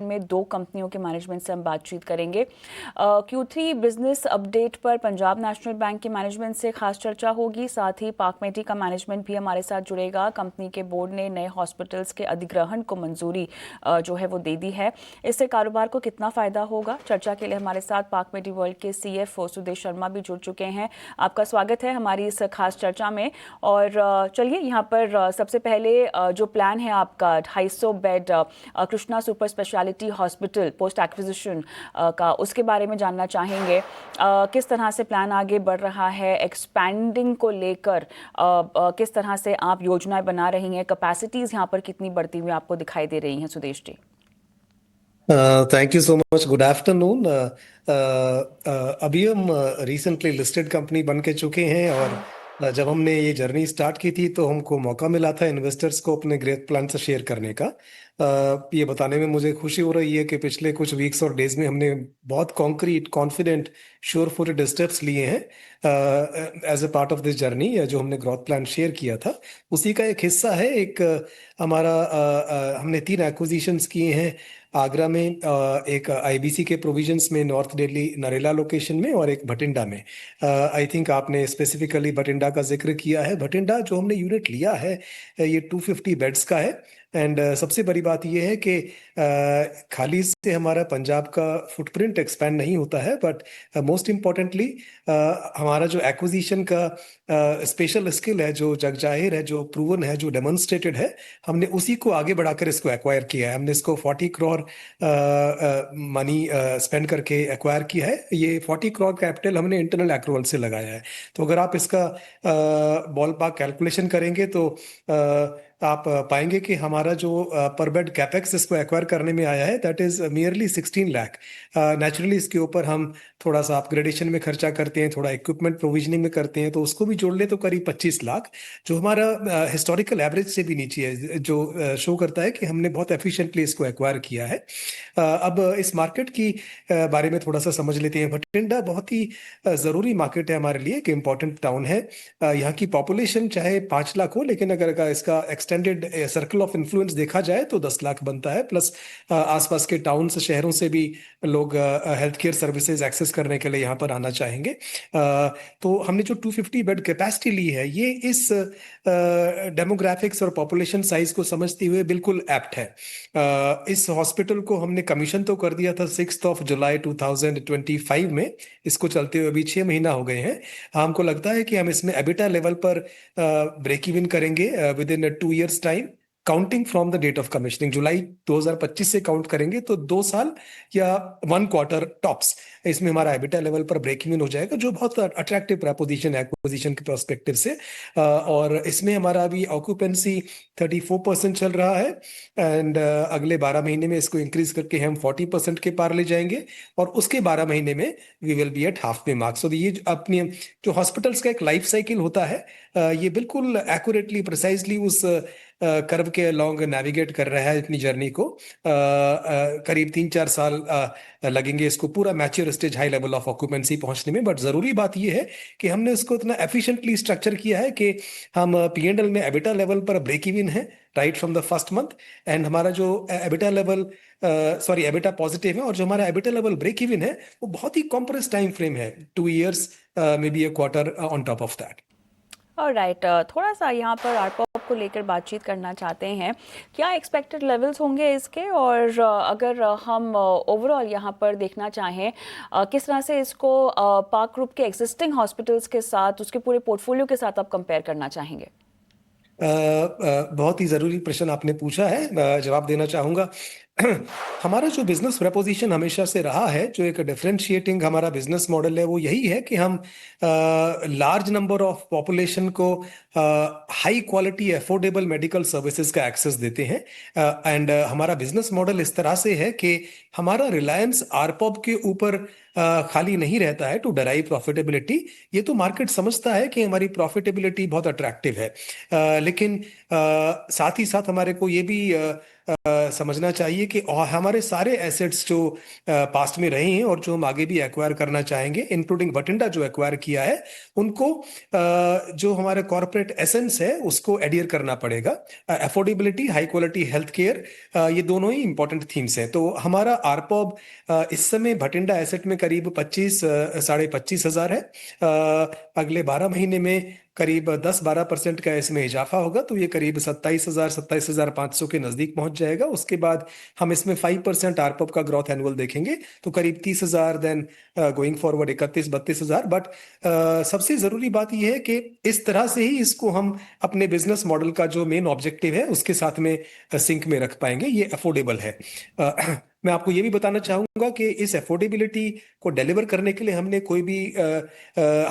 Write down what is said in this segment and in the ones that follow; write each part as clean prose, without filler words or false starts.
में दो कंपनियों के मैनेजमेंट से हम बातचीत करेंगे। Q3 बिजनेस अपडेट पर पंजाब नेशनल बैंक के मैनेजमेंट से खास चर्चा होगी। साथ ही पाकमेटी का मैनेजमेंट भी हमारे साथ जुड़ेगा। कंपनी के बोर्ड ने नए हॉस्पिटल्स के अधिग्रहण को मंजूरी जो है वो दे दी है। इससे कारोबार को कितना फायदा होगा, चर्चा के लिए हमारे साथ पाकमेटी वर्ल्ड के CFO सुदेश शर्मा भी जुड़ चुके हैं। आपका स्वागत है हमारी इस खास चर्चा में। और चलिए यहाँ पर सबसे पहले जो प्लान है आपका 250 bed Krishna super speciality hospital post acquisition का, उसके बारे में जानना चाहेंगे। किस तरह से प्लान आगे बढ़ रहा है, एक्सपैंडिंग को लेकर किस तरह से आप योजनाएं बना रही हैं, कैपेसिटीज यहाँ पर कितनी बढ़ती हुई आपको दिखाई दे रही हैं Sudesh ji? Thank you so much. Good afternoon. अभी हम रिसेंटली लिस्टेड कंपनी बन के चुके हैं और जब हमने ये जर्नी स्टार्ट की थी तो हमको मौका मिला था इन्वेस्टर्स को अपने ग्रेट प्लान से शेयर करने का। ये बताने में मुझे खुशी हो रही है कि पिछले कुछ वीक्स और डेज में हमने बहुत concrete, confident, sure footed steps लिए हैं as a part of this journey. जो हमने ग्रोथ प्लान शेयर किया था उसी का एक हिस्सा है। एक हमारा हमने 3 एक्विजिशंस किए हैं आगरा में, एक IBC के प्रोविजंस में नॉर्थ दिल्ली नरेला लोकेशन में, और एक भटिंडा में। आई थिंक आपने स्पेसिफिकली भटिंडा का जिक्र किया है। भटिंडा जो हमने यूनिट लिया है ये 250 बेड्स का है। एंड सबसे बड़ी बात यह है कि खाली से हमारा पंजाब का फुटप्रिंट एक्सपैंड नहीं होता है, बट मोस्ट इम्पॉर्टेंटली हमारा जो एक्विजिशन का स्पेशल स्किल है, जो जगजाहिर है, जो प्रूवन है, जो डेमोन्स्ट्रेटेड है, हमने उसी को आगे बढ़ाकर इसको एक्वायर किया है। हमने इसको 40 करोड़ मनी स्पेंड करके एक्वायर किया है। ये 40 करोड़ कैपिटल हमने इंटरनल एक्रूवल से लगाया है। तो अगर आप इसका बॉल पार्क कैलकुलेशन करेंगे तो आप पाएंगे कि हमारा जो पर बेड कैपेक्स इसको एक्वायर करने में आया है that is merely 16 lakh. Naturally इसके ऊपर हम थोड़ा सा अपग्रेडेशन में खर्चा करते हैं, थोड़ा इक्विपमेंट प्रोविजनिंग में करते हैं, तो उसको भी जोड़ ले तो करीब 25 लाख, जो हमारा हिस्टोरिकल एवरेज से भी नीचे है, जो शो करता है कि हमने बहुत एफिशिएंटली इसको एक्वायर किया है। अब इस मार्केट की बारे में थोड़ा सा समझ लेते हैं। भटिंडा बहुत ही ज़रूरी मार्केट है हमारे लिए, एक इम्पॉर्टेंट टाउन है। यहाँ की पॉपुलेशन चाहे 5 लाख हो, लेकिन अगर इसका एक्सटेंडेड सर्कल ऑफ इन्फ्लुएंस देखा जाए तो 10 लाख बनता है। प्लस आसपास के टाउन से, शहरों से भी लोग हेल्थ केयर सर्विसेज एक्सेस करने के लिए यहाँ पर आना चाहेंगे। तो हमने जो 250 बेड कैपेसिटी ली है ये इस डेमोग्राफिक्स और पॉपुलेशन साइज को समझते हुए बिल्कुल एप्ट है। इस हॉस्पिटल को हमने कमीशन तो कर दिया था 6 जुलाई 2025 में। इसको चलते हुए अभी 6 महीना हो गए हैं। हमको लगता है कि हम इसमें एबिटा लेवल पर ब्रेक इवन करेंगे within 2 years time, counting from the date of commissioning. July 2025 से काउंट करेंगे तो 2 साल या 1 क्वार्टर टॉप्स इसमें हमारा एबिटा लेवल पर ब्रेक इवन हो जाएगा, जो बहुत अट्रैक्टिव प्रपोजिशन है एक्विजिशन के पर्सपेक्टिव से। और इसमें हमारा अभी ऑक्यूपेंसी 34% चल रहा है। एंड अगले 12 महीने में इसको इंक्रीज करके हम 40% के पार ले जाएंगे, और उसके 12 महीने में we will be at half way mark. So ये अपनी जो हॉस्पिटल्स का एक लाइफ साइकिल होता है, ये बिल्कुल एक्यूरेटली, प्रिसाइजली उस कर्व के लॉन्ग नेविगेट कर रहा है अपनी जर्नी को। करीब 3-4 साल लगेंगे इसको पूरा mature stage, high level of occupancy पहुंचने में। बट जरूरी बात यह है कि हमने इसको इतना एफिशिएंटली स्ट्रक्चर किया है कि हम P&L में एबिटा लेवल पर ब्रेक इवन है right from the first month. And हमारा जो एबिटा लेवल एबिटा पॉजिटिव है, और जो हमारा एबिटा लेवल ब्रेक इवन है वो बहुत ही कॉम्प्रेस टाइम फ्रेम है, 2 years, may be a quarter on top of that. Right, थोड़ा सा यहाँ पर आरपॉप को लेकर बातचीत करना चाहते हैं। क्या एक्सपेक्टेड लेवल्स होंगे इसके, और अगर हम ओवरऑल यहाँ पर देखना चाहें किस तरह से इसको पार्क ग्रुप के एग्जिस्टिंग हॉस्पिटल्स के साथ, उसके पूरे पोर्टफोलियो के साथ आप कंपेयर करना चाहेंगे? बहुत ही जरूरी प्रश्न आपने पूछा है, जवाब देना चाहूंगा। हमारा जो बिजनेस प्रपोजिशन हमेशा से रहा है, जो एक डिफरेंशिएटिंग हमारा बिजनेस मॉडल है, वो यही है कि हम लार्ज नंबर ऑफ पॉपुलेशन को high quality affordable medical services का एक्सेस देते हैं। एंड हमारा बिजनेस मॉडल इस तरह से है कि हमारा रिलायंस आरपॉप के ऊपर खाली नहीं रहता है टू डराइव प्रॉफिटेबिलिटी। ये तो मार्केट समझता है कि हमारी प्रॉफिटेबिलिटी बहुत अट्रैक्टिव है, लेकिन साथ ही साथ हमारे को ये भी समझना चाहिए कि और हमारे सारे एसेट्स जो पास्ट में रहे हैं और जो हम आगे भी एक्वायर करना चाहेंगे, इंक्लूडिंग भटिंडा जो एक्वायर किया है, उनको जो हमारा कॉर्पोरेट एसेंस है उसको एडियर करना पड़ेगा। Affordability, high quality health care, ये दोनों ही इंपॉर्टेंट थीम्स हैं। तो हमारा आरपॉब इस समय भटिंडा एसेट में करीब 25,000 है। अगले 12 महीने में करीब 10-12% का इसमें इजाफा होगा, तो ये करीब 27,500 के नजदीक पहुंच जाएगा। उसके बाद हम इसमें 5% आरपॉप का ग्रोथ एनुअल देखेंगे, तो करीब 30,000, देन गोइंग फॉरवर्ड 31-32,000। बट सबसे जरूरी बात यह है कि इस तरह से ही इसको हम अपने बिजनेस मॉडल का जो मेन ऑब्जेक्टिव है उसके साथ में सिंक में रख पाएंगे। ये अफोर्डेबल है। मैं आपको ये भी बताना चाहूंगा कि इस अफोर्डेबिलिटी को डिलीवर करने के लिए हमने कोई भी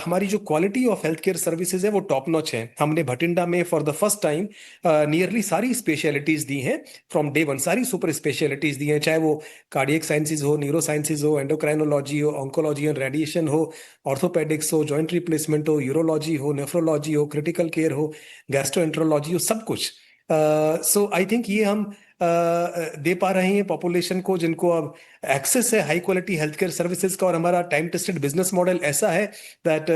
हमारी जो quality of health care services है वो टॉप नॉच है। हमने भटिंडा में for the first time nearly सारी स्पेशलिटीज दी हैं, फ्रॉम डे वन सारी सुपर स्पेशलिटीज दी हैं, चाहे वो कार्डियक साइंसेज हो, न्यूरो साइंसेज हो, एंडोक्राइनोलॉजी हो, ऑन्कोलॉजी एंड रेडिएशन हो, ऑर्थोपेडिक्स हो, जॉइंट रिप्लेसमेंट हो, यूरोलॉजी हो, नेफ्रोलॉजी हो, क्रिटिकल केयर हो, गैस्ट्रोएंट्रोलॉजी हो, सब कुछ। सो आई थिंक ये हम दे पा रहे हैं पॉपुलेशन को, जिनको अब एक्सेस है high quality health care services का। और हमारा टाइम टेस्टेड बिजनेस मॉडल ऐसा है दैट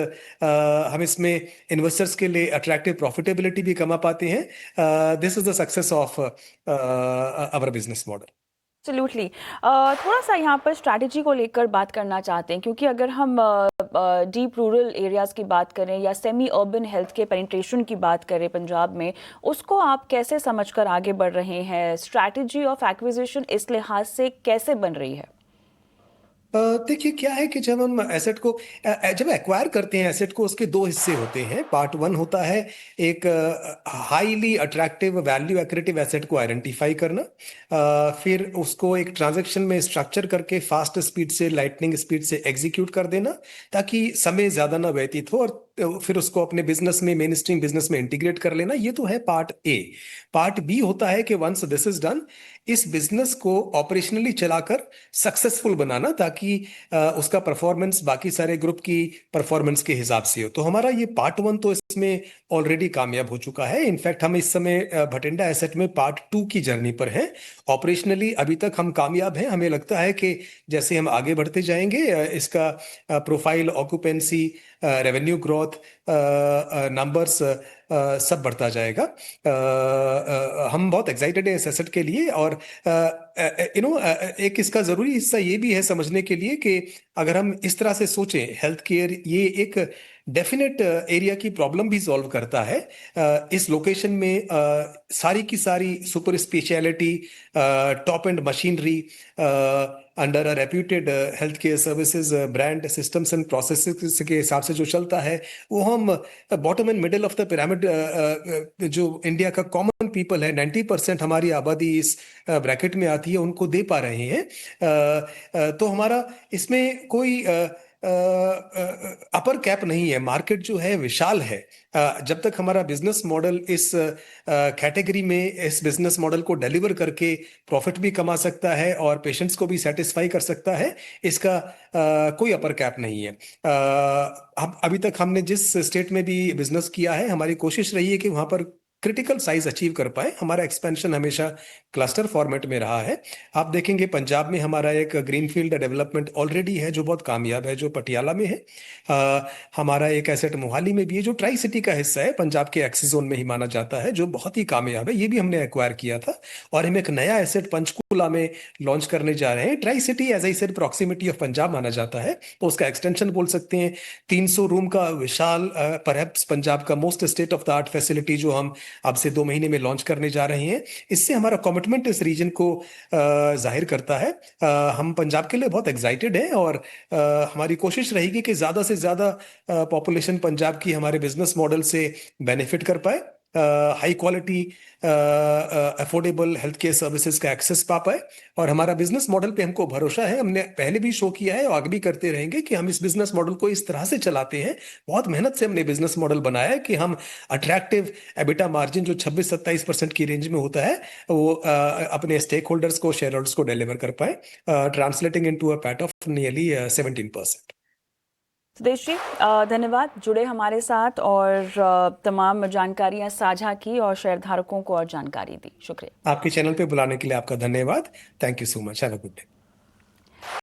हम इसमें इन्वेस्टर्स के लिए अट्रैक्टिव प्रॉफिटेबिलिटी भी कमा पाते हैं। This is the success of our business model. Absolutely. थोड़ा सा यहाँ पर स्ट्रैटेजी को लेकर बात करना चाहते हैं, क्योंकि अगर हम डीप रूरल एरियाज़ की बात करें या सेमी अर्बन हेल्थ के पेनिट्रेशन की बात करें पंजाब में, उसको आप कैसे समझकर आगे बढ़ रहे हैं? स्ट्रैटेजी ऑफ एक्विजिशन इस लिहाज से कैसे बन रही है? देखिए क्या है कि जब हम एसेट को जब एक्वायर करते हैं एसेट को, उसके दो हिस्से होते हैं। पार्ट वन होता है एक highly attractive value accretive asset को आइडेंटिफाई करना, फिर उसको एक ट्रांजैक्शन में स्ट्रक्चर करके फास्ट स्पीड से, लाइटनिंग स्पीड से एग्जीक्यूट कर देना, ताकि समय ज्यादा ना व्यतीत हो, और फिर उसको अपने बिजनेस में, मेन स्ट्रीम बिजनेस में इंटीग्रेट कर लेना। ये तो है पार्ट ए। पार्ट बी होता है कि वंस दिस इज डन, इस बिजनेस को ऑपरेशनली चलाकर सक्सेसफुल बनाना, ताकि उसका परफॉर्मेंस बाकी सारे ग्रुप की परफॉर्मेंस के हिसाब से हो। तो हमारा ये पार्ट वन तो इसमें ऑलरेडी कामयाब हो चुका है। इनफैक्ट हम इस समय भटिंडा एसेट में पार्ट टू की जर्नी पर हैं। ऑपरेशनली अभी तक हम कामयाब हैं। हमें लगता है कि जैसे हम आगे बढ़ते जाएंगे, इसका profile, occupancy, revenue growth, numbers सब बढ़ता जाएगा। हम बहुत एक्साइटेड हैं इस एसेट के लिए। और एक इसका जरूरी हिस्सा ये भी है समझने के लिए कि अगर हम इस तरह से सोचें, हेल्थ केयर ये एक डेफिनेट एरिया की प्रॉब्लम भी सॉल्व करता है। इस लोकेशन में सारी की सारी super speciality, top and machinery under a reputed health care services brand, systems and processes के हिसाब से जो चलता है, वो हम bottom and middle of the pyramid, जो इंडिया का कॉमन पीपल है, 90% हमारी आबादी इस ब्रैकेट में आती है, उनको दे पा रहे हैं। तो हमारा इसमें कोई अपर कैप नहीं है। मार्केट जो है विशाल है। जब तक हमारा बिजनेस मॉडल इस कैटेगरी में, इस बिजनेस मॉडल को डिलीवर करके प्रॉफिट भी कमा सकता है और पेशेंट्स को भी सेटिस्फाई कर सकता है, इसका कोई अपर कैप नहीं है। हम अभी तक हमने जिस स्टेट में भी बिजनेस किया है, हमारी कोशिश रही है कि वहां पर क्रिटिकल साइज अचीव कर पाए। हमारा एक्सपेंशन हमेशा क्लस्टर फॉर्मेट में रहा है। आप देखेंगे पंजाब में हमारा एक ग्रीनफील्ड डेवलपमेंट ऑलरेडी है जो बहुत कामयाब है, जो पटियाला में है। हमारा एक एसेट मोहाली में भी है जो ट्राई सिटी का हिस्सा है, पंजाब के एक्सिस जोन में ही माना जाता है, जो बहुत ही कामयाब है। ये भी हमने एक्वायर किया था। और हम एक नया एसेट पंचकूला में लॉन्च करने जा रहे हैं। Tri city as I said proximity of Punjab माना जाता है, तो उसका एक्सटेंशन बोल सकते हैं। 300 रूम का विशाल, परहैप्स पंजाब का most state of the art facility, जो हम अब से 2 महीने में लॉन्च करने जा रहे हैं। इससे हमारा कमिटमेंट इस रीजन को जाहिर करता है। हम पंजाब के लिए बहुत एक्साइटेड हैं, और हमारी कोशिश रहेगी कि ज़्यादा से ज़्यादा पॉपुलेशन पंजाब की हमारे बिजनेस मॉडल से बेनिफिट कर पाए, high quality affordable health care services का एक्सेस पा पाए। और हमारा बिजनेस मॉडल पे हमको भरोसा है, हमने पहले भी शो किया है और आगे भी करते रहेंगे कि हम इस बिजनेस मॉडल को इस तरह से चलाते हैं। बहुत मेहनत से हमने बिजनेस मॉडल बनाया है कि हम अट्रैक्टिव एबिटा मार्जिन जो 26-27% की रेंज में होता है, वो अपने स्टेक होल्डर्स को, शेयर होल्डर्स को डिलीवर कर पाए, translating into a PAT of nearly 17%। Sudesh ji, धन्यवाद, जुड़े हमारे साथ और तमाम जानकारियां साझा की और शेयरधारकों को और जानकारी दी। शुक्रिया। आपके चैनल पे बुलाने के लिए आपका धन्यवाद। Thank you so much. Have a good day.